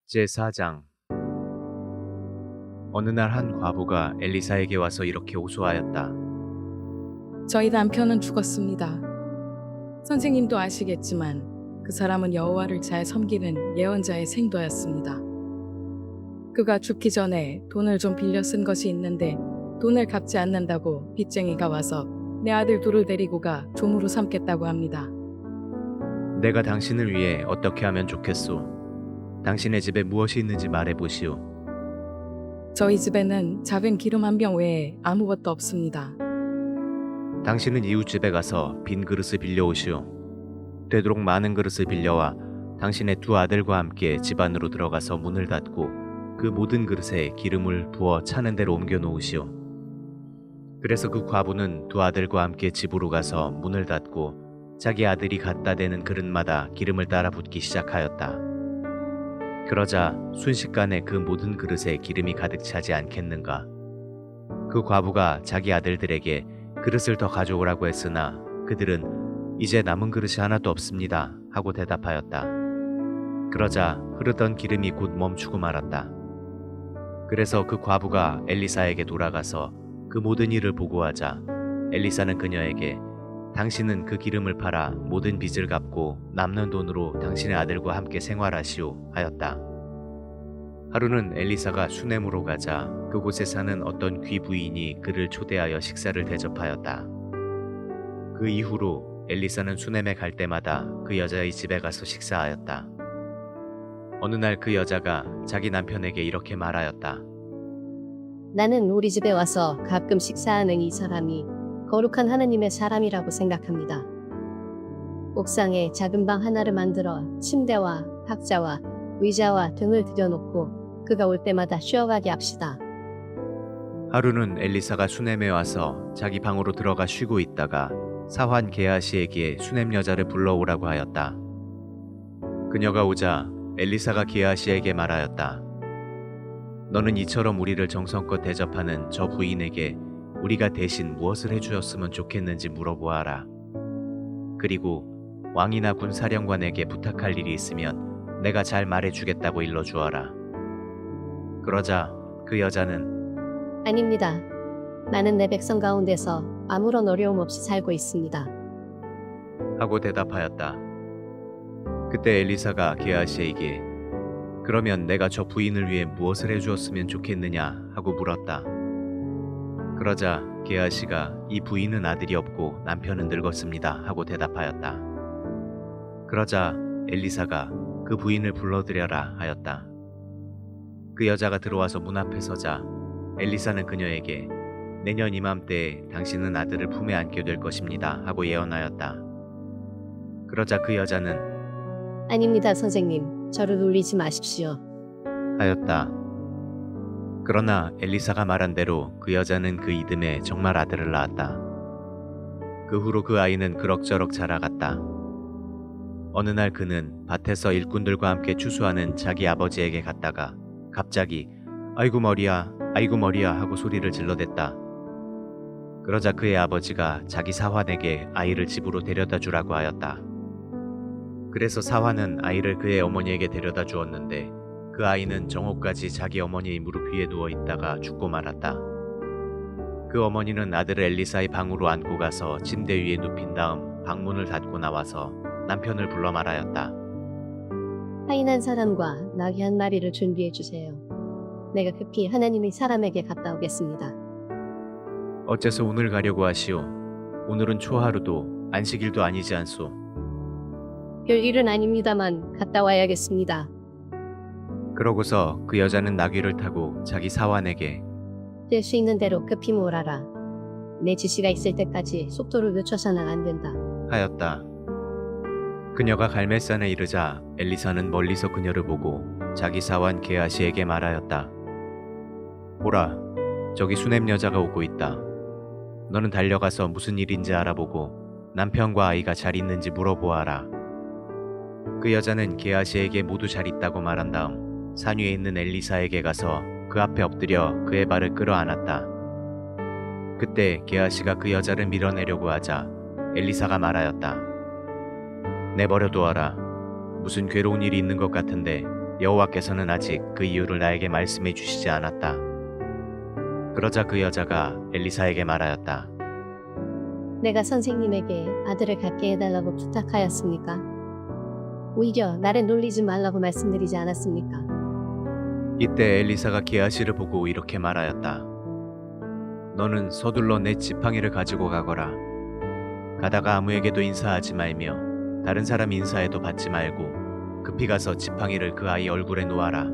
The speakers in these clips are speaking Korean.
제4장. 어느 날 한 과부가 엘리사에게 와서 이렇게 호소하였다. 저희 남편은 죽었습니다. 선생님도 아시겠지만 그 사람은 여호와를 잘 섬기는 예언자의 생도였습니다. 그가 죽기 전에 돈을 좀 빌려 쓴 것이 있는데 돈을 갚지 않는다고 빚쟁이가 와서 내 아들 둘을 데리고 가 종으로 삼겠다고 합니다. 내가 당신을 위해 어떻게 하면 좋겠소? 당신의 집에 무엇이 있는지 말해보시오. 저희 집에는 작은 기름 한 병 외에 아무것도 없습니다. 당신은 이웃집에 가서 빈 그릇을 빌려오시오. 되도록 많은 그릇을 빌려와 당신의 두 아들과 함께 집 안으로 들어가서 문을 닫고 그 모든 그릇에 기름을 부어 차는 대로 옮겨 놓으시오. 그래서 그 과부는 두 아들과 함께 집으로 가서 문을 닫고 자기 아들이 갖다 대는 그릇마다 기름을 따라 붓기 시작하였다. 그러자 순식간에 그 모든 그릇에 기름이 가득 차지 않겠는가. 그 과부가 자기 아들들에게 그릇을 더 가져오라고 했으나 그들은 이제 남은 그릇이 하나도 없습니다 하고 대답하였다. 그러자 흐르던 기름이 곧 멈추고 말았다. 그래서 그 과부가 엘리사에게 돌아가서 그 모든 일을 보고하자 엘리사는 그녀에게 당신은 그 기름을 팔아 모든 빚을 갚고 남는 돈으로 당신의 아들과 함께 생활하시오 하였다. 하루는 엘리사가 수넴으로 가자 그곳에 사는 어떤 귀부인이 그를 초대하여 식사를 대접하였다. 그 이후로 엘리사는 수넴에 갈 때마다 그 여자의 집에 가서 식사하였다. 어느 날 그 여자가 자기 남편에게 이렇게 말하였다. 나는 우리 집에 와서 가끔 식사하는 이 사람이 거룩한 하나님의 사람이라고 생각합니다. 옥상에 작은 방 하나를 만들어 침대와 탁자와 의자와 등을 들여놓고 그가 올 때마다 쉬어가게 합시다. 하루는 엘리사가 수넴에 와서 자기 방으로 들어가 쉬고 있다가 사환 게하시에게 수넴 여자를 불러오라고 하였다. 그녀가 오자 엘리사가 게하시에게 말하였다. 너는 이처럼 우리를 정성껏 대접하는 저 부인에게 우리가 대신 무엇을 해주었으면 좋겠는지 물어보아라. 그리고 왕이나 군사령관에게 부탁할 일이 있으면 내가 잘 말해주겠다고 일러주어라. 그러자 그 여자는 아닙니다. 나는 내 백성 가운데서 아무런 어려움 없이 살고 있습니다. 하고 대답하였다. 그때 엘리사가 게하시에게 그러면 내가 저 부인을 위해 무엇을 해주었으면 좋겠느냐 하고 물었다. 그러자 게하시가 이 부인은 아들이 없고 남편은 늙었습니다 하고 대답하였다. 그러자 엘리사가 그 부인을 불러들여라 하였다. 그 여자가 들어와서 문 앞에 서자 엘리사는 그녀에게 내년 이맘때에 당신은 아들을 품에 안게 될 것입니다 하고 예언하였다. 그러자 그 여자는 아닙니다, 선생님. 저를 놀리지 마십시오. 하였다. 그러나 엘리사가 말한 대로 그 여자는 그 이듬해 정말 아들을 낳았다. 그 후로 그 아이는 그럭저럭 자라갔다. 어느 날 그는 밭에서 일꾼들과 함께 추수하는 자기 아버지에게 갔다가 갑자기 아이고 머리야 아이고 머리야 하고 소리를 질러댔다. 그러자 그의 아버지가 자기 사환에게 아이를 집으로 데려다 주라고 하였다. 그래서 사환은 아이를 그의 어머니에게 데려다 주었는데 그 아이는 정오까지 자기 어머니의 무릎 위에 누워 있다가 죽고 말았다. 그 어머니는 아들을 엘리사의 방으로 안고 가서 침대 위에 눕힌 다음 방문을 닫고 나와서 남편을 불러 말하였다. 하인한 사람과 나귀 한 마리를 준비해 주세요. 내가 급히 하나님의 사람에게 갔다 오겠습니다. 어째서 오늘 가려고 하시오? 오늘은 초하루도 안식일도 아니지 않소? 별일은 아닙니다만 갔다 와야겠습니다. 그러고서 그 여자는 나귀를 타고 자기 사환에게 될 수 있는 대로 급히 몰아라. 내 지시가 있을 때까지 속도를 늦춰서는 안 된다. 하였다. 그녀가 갈멜산에 이르자 엘리사는 멀리서 그녀를 보고 자기 사환 게하시에게 말하였다. 보라, 저기 수넴 여자가 오고 있다. 너는 달려가서 무슨 일인지 알아보고 남편과 아이가 잘 있는지 물어보아라. 그 여자는 게하시에게 모두 잘 있다고 말한 다음 산 위에 있는 엘리사에게 가서 그 앞에 엎드려 그의 발을 끌어안았다. 그때 게하시가 그 여자를 밀어내려고 하자 엘리사가 말하였다. 내버려 두어라. 무슨 괴로운 일이 있는 것 같은데 여호와께서는 아직 그 이유를 나에게 말씀해 주시지 않았다. 그러자 그 여자가 엘리사에게 말하였다. 내가 선생님에게 아들을 갖게 해달라고 부탁하였습니까? 오히려 나를 놀리지 말라고 말씀드리지 않았습니까? 이때 엘리사가 게하시를 보고 이렇게 말하였다. 너는 서둘러 내 지팡이를 가지고 가거라. 가다가 아무에게도 인사하지 말며 다른 사람 인사에도 받지 말고 급히 가서 지팡이를 그 아이 얼굴에 놓아라.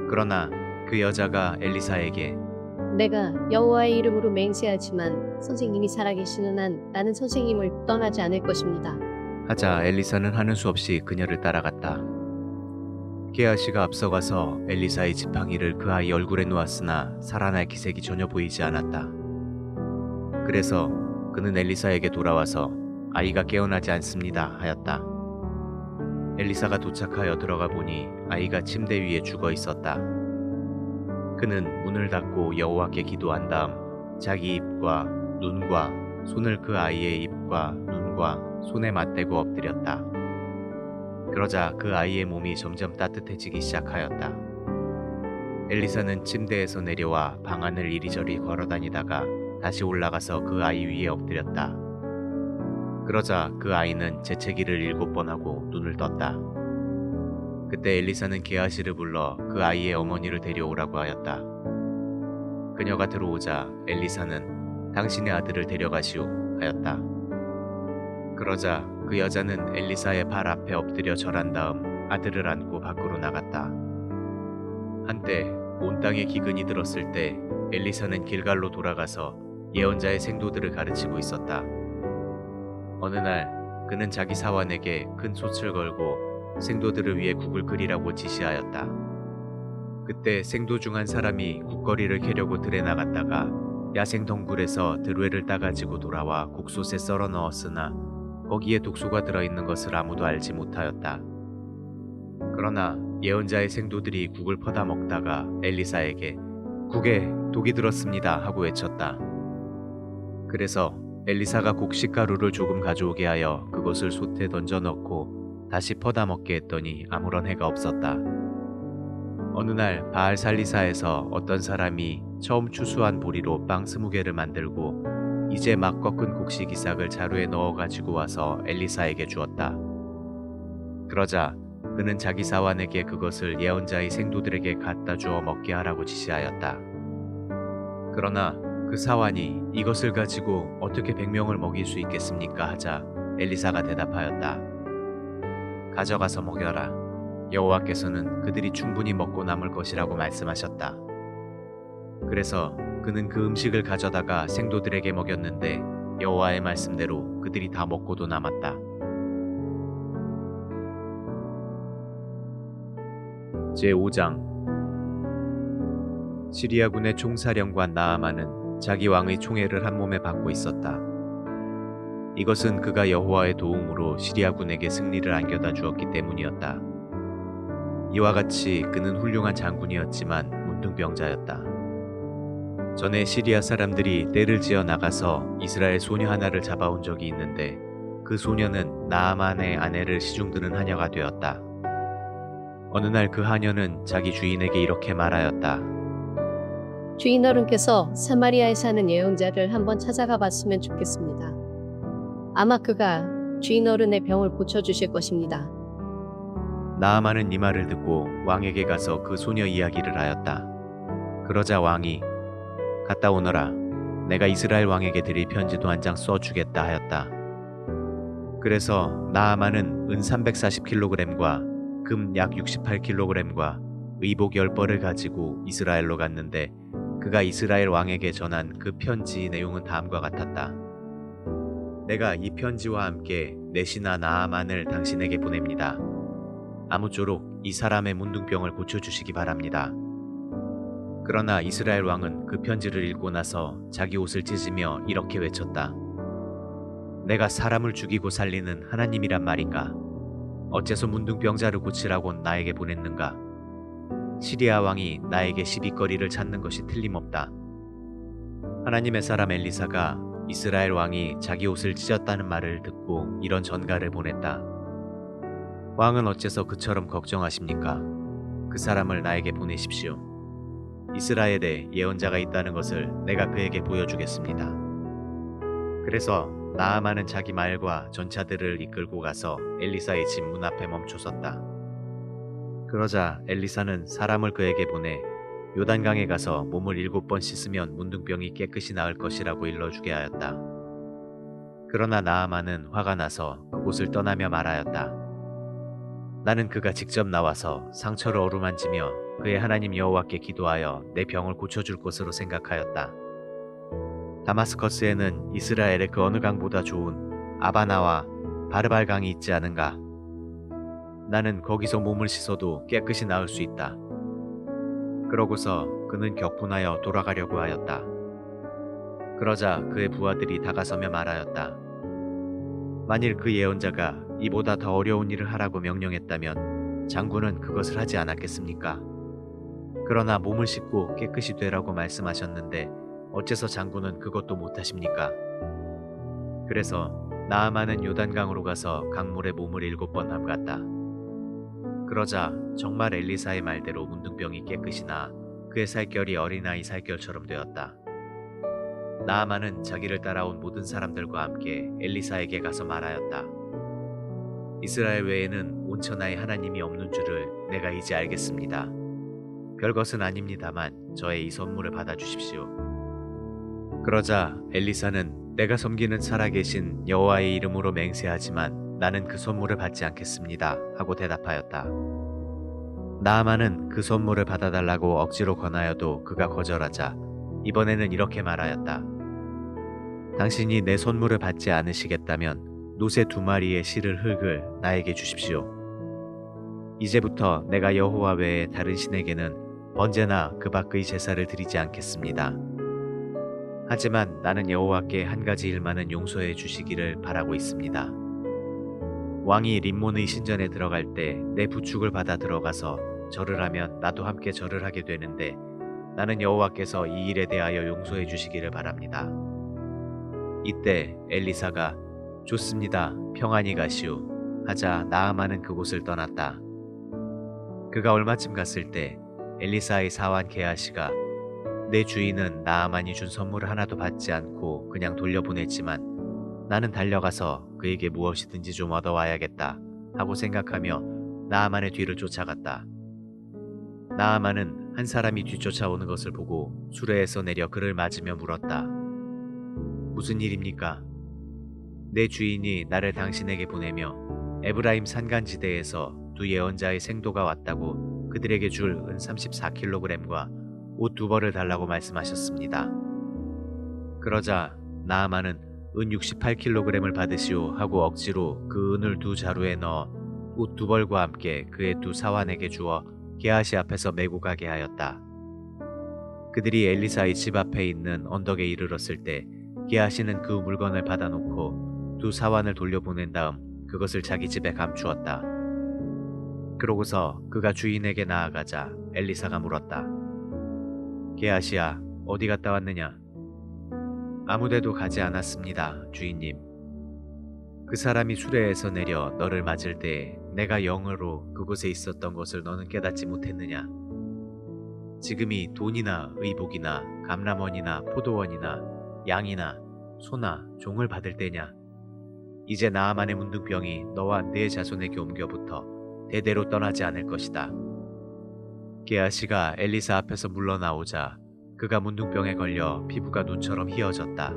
그러나 그 여자가 엘리사에게 내가 여호와의 이름으로 맹세하지만 선생님이 살아계시는 한 나는 선생님을 떠나지 않을 것입니다. 하자 엘리사는 하는 수 없이 그녀를 따라갔다. 게하시가 앞서가서 엘리사의 지팡이를 그 아이 얼굴에 놓았으나 살아날 기색이 전혀 보이지 않았다. 그래서 그는 엘리사에게 돌아와서 아이가 깨어나지 않습니다 하였다. 엘리사가 도착하여 들어가 보니 아이가 침대 위에 죽어 있었다. 그는 문을 닫고 여호와께 기도한 다음 자기 입과 눈과 손을 그 아이의 입과 눈과 손에 맞대고 엎드렸다. 그러자 그 아이의 몸이 점점 따뜻해지기 시작하였다. 엘리사는 침대에서 내려와 방 안을 이리저리 걸어다니다가 다시 올라가서 그 아이 위에 엎드렸다. 그러자 그 아이는 재채기를 7번 하고 눈을 떴다. 그때 엘리사는 게하시를 불러 그 아이의 어머니를 데려오라고 하였다. 그녀가 들어오자 엘리사는 당신의 아들을 데려가시오 하였다. 그러자 그 여자는 엘리사의 발 앞에 엎드려 절한 다음 아들을 안고 밖으로 나갔다. 한때 온 땅에 기근이 들었을 때 엘리사는 길갈로 돌아가서 예언자의 생도들을 가르치고 있었다. 어느 날 그는 자기 사환에게 큰 솥을 걸고 생도들을 위해 국을 끓이라고 지시하였다. 그때 생도 중 한 사람이 국거리를 캐려고 들에 나갔다가 야생 덩굴에서 들외를 따가지고 돌아와 국솥에 썰어 넣었으나 거기에 독소가 들어있는 것을 아무도 알지 못하였다. 그러나 예언자의 생도들이 국을 퍼다 먹다가 엘리사에게 국에 독이 들었습니다 하고 외쳤다. 그래서 엘리사가 곡식가루를 조금 가져오게 하여 그것을 솥에 던져 넣고 다시 퍼다 먹게 했더니 아무런 해가 없었다. 어느 날 바알 살리사에서 어떤 사람이 처음 추수한 보리로 빵 20개를 만들고 이제 막 꺾은 곡식 이삭을 자루에 넣어 가지고 와서 엘리사에게 주었다. 그러자 그는 자기 사환에게 그것을 예언자의 생도들에게 갖다 주어 먹게 하라고 지시하였다. 그러나 그 사환이 이것을 가지고 어떻게 100명을 먹일 수 있겠습니까 하자 엘리사가 대답하였다. 가져가서 먹여라. 여호와께서는 그들이 충분히 먹고 남을 것이라고 말씀하셨다. 그래서 그는 그 음식을 가져다가 생도들에게 먹였는데 여호와의 말씀대로 그들이 다 먹고도 남았다. 제5장 시리아군의 총사령관 나아만은 자기 왕의 총애를 한 몸에 받고 있었다. 이것은 그가 여호와의 도움으로 시리아군에게 승리를 안겨다 주었기 때문이었다. 이와 같이 그는 훌륭한 장군이었지만 문둥병자였다. 전에 시리아 사람들이 떼를 지어 나가서 이스라엘 소녀 하나를 잡아온 적이 있는데 그 소녀는 나아만의 아내를 시중드는 하녀가 되었다. 어느 날 그 하녀는 자기 주인에게 이렇게 말하였다. 주인 어른께서 사마리아에 사는 예언자를 한번 찾아가 봤으면 좋겠습니다. 아마 그가 주인 어른의 병을 고쳐주실 것입니다. 나아만은 이 말을 듣고 왕에게 가서 그 소녀 이야기를 하였다. 그러자 왕이 갔다 오너라. 내가 이스라엘 왕에게 드릴 편지도 한 장 써주겠다 하였다. 그래서 나아만은 은 340kg과 금 약 68kg과 의복 10벌을 가지고 이스라엘로 갔는데 그가 이스라엘 왕에게 전한 그 편지 내용은 다음과 같았다. 내가 이 편지와 함께 내 신하 나아만을 당신에게 보냅니다. 아무쪼록 이 사람의 문둥병을 고쳐주시기 바랍니다. 그러나 이스라엘 왕은 그 편지를 읽고 나서 자기 옷을 찢으며 이렇게 외쳤다. 내가 사람을 죽이고 살리는 하나님이란 말인가? 어째서 문둥병자를 고치라고 나에게 보냈는가? 시리아 왕이 나에게 시비거리를 찾는 것이 틀림없다. 하나님의 사람 엘리사가 이스라엘 왕이 자기 옷을 찢었다는 말을 듣고 이런 전가를 보냈다. 왕은 어째서 그처럼 걱정하십니까? 그 사람을 나에게 보내십시오. 이스라엘에 예언자가 있다는 것을 내가 그에게 보여주겠습니다. 그래서 나아만은 자기 말과 전차들을 이끌고 가서 엘리사의 집 문 앞에 멈춰섰다. 그러자 엘리사는 사람을 그에게 보내 요단강에 가서 몸을 7번 씻으면 문둥병이 깨끗이 나을 것이라고 일러주게 하였다. 그러나 나아만은 화가 나서 그곳을 떠나며 말하였다. 나는 그가 직접 나와서 상처를 어루만지며 그의 하나님 여호와께 기도하여 내 병을 고쳐줄 것으로 생각하였다. 다마스커스에는 이스라엘의 그 어느 강보다 좋은 아바나와 바르발 강이 있지 않은가? 나는 거기서 몸을 씻어도 깨끗이 나을 수 있다. 그러고서 그는 격분하여 돌아가려고 하였다. 그러자 그의 부하들이 다가서며 말하였다. 만일 그 예언자가 이보다 더 어려운 일을 하라고 명령했다면 장군은 그것을 하지 않았겠습니까? 그러나 몸을 씻고 깨끗이 되라고 말씀하셨는데 어째서 장군은 그것도 못하십니까? 그래서 나아만은 요단강으로 가서 강물에 몸을 7번 담갔다. 그러자 정말 엘리사의 말대로 문둥병이 깨끗이 나 그의 살결이 어린아이 살결처럼 되었다. 나아만은 자기를 따라온 모든 사람들과 함께 엘리사에게 가서 말하였다. 이스라엘 외에는 온 천하에 하나님이 없는 줄을 내가 이제 알겠습니다. 별것은 아닙니다만 저의 이 선물을 받아주십시오. 그러자 엘리사는 내가 섬기는 살아계신 여호와의 이름으로 맹세하지만 나는 그 선물을 받지 않겠습니다 하고 대답하였다. 나아만은 그 선물을 받아달라고 억지로 권하여도 그가 거절하자 이번에는 이렇게 말하였다. 당신이 내 선물을 받지 않으시겠다면 노새 2마리의 실을 흙을 나에게 주십시오. 이제부터 내가 여호와 외에 다른 신에게는 언제나 그 밖의 제사를 드리지 않겠습니다. 하지만 나는 여호와께 한 가지 일만은 용서해 주시기를 바라고 있습니다. 왕이 림몬의 신전에 들어갈 때 내 부축을 받아 들어가서 절을 하면 나도 함께 절을 하게 되는데 나는 여호와께서 이 일에 대하여 용서해 주시기를 바랍니다. 이때 엘리사가 좋습니다. 평안히 가시오. 하자 나아만은 그곳을 떠났다. 그가 얼마쯤 갔을 때 엘리사의 사환 게하시가 내 주인은 나아만이 준 선물을 하나도 받지 않고 그냥 돌려보냈지만 나는 달려가서 그에게 무엇이든지 좀 얻어와야겠다 하고 생각하며 나아만의 뒤를 쫓아갔다. 나아만은 한 사람이 뒤쫓아오는 것을 보고 수레에서 내려 그를 맞으며 물었다. 무슨 일입니까? 내 주인이 나를 당신에게 보내며 에브라임 산간지대에서 2 예언자의 생도가 왔다고 그들에게 줄 은 34kg과 옷 2벌을 달라고 말씀하셨습니다. 그러자 나아만은 은 68kg을 받으시오 하고 억지로 그 은을 2 자루에 넣어 옷 2벌과 함께 그의 2 사환에게 주어 게하시 앞에서 메고 가게 하였다. 그들이 엘리사의 집 앞에 있는 언덕에 이르렀을 때 게하시는 그 물건을 받아놓고 2 사환을 돌려보낸 다음 그것을 자기 집에 감추었다. 그러고서 그가 주인에게 나아가자 엘리사가 물었다. 게하시야, 어디 갔다 왔느냐? 아무데도 가지 않았습니다, 주인님. 그 사람이 수레에서 내려 너를 맞을 때 내가 영으로 그곳에 있었던 것을 너는 깨닫지 못했느냐? 지금이 돈이나 의복이나 감람원이나 포도원이나 양이나 소나 종을 받을 때냐? 이제 나아만의 문둥병이 너와 네 자손에게 옮겨붙어 대대로 떠나지 않을 것이다. 게하시가 엘리사 앞에서 물러나오자 그가 문둥병에 걸려 피부가 눈처럼 희어졌다.